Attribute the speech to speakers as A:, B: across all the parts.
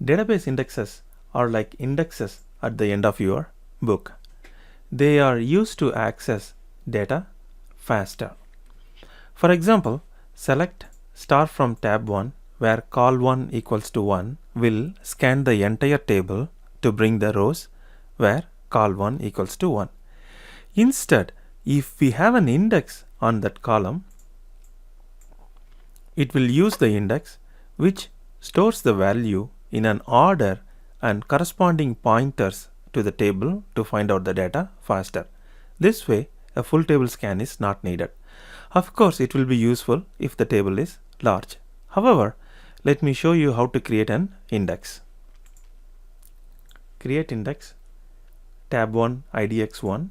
A: Database indexes are like indexes at the end of your book. They are used to access data faster. For example, select star from tab 1 where col1 equals to 1 will scan the entire table to bring the rows where col1 equals to 1. Instead, if we have an index on that column, it will use the index which stores the value in an order and corresponding pointers to the table to find out the data faster. This way, a full table scan is not needed. Of course, it will be useful if the table is large. However, let me show you how to create an index. Create index, tab 1 IDX1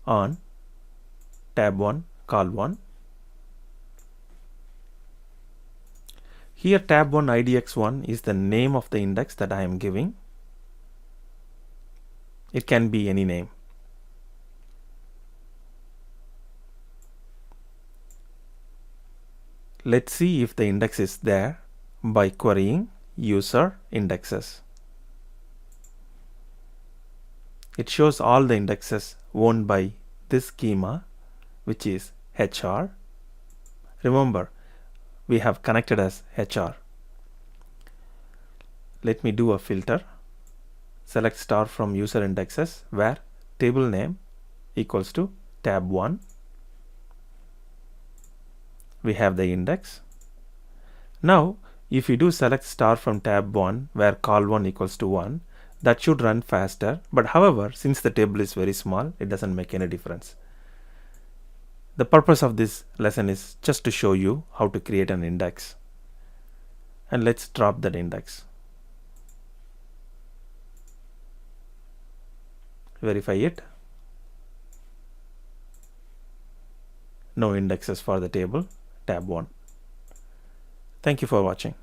A: on tab 1 col1. Here tab 1 IDX1 is the name of the index that I am giving. It can be any name. Let's see if the index is there by querying user indexes. It shows all the indexes owned by this schema, which is HR. Remember, we have connected as HR. Let me do a filter. Select star from user indexes where table name equals to tab 1. We have the index. Now, if you do select star from tab 1 where col1 equals to 1, that should run faster. But however, since the table is very small, it doesn't make any difference. The purpose of this lesson is just to show you how to create an index. And let's drop that index. Verify it. No indexes for the table, tab 1. Thank you for watching.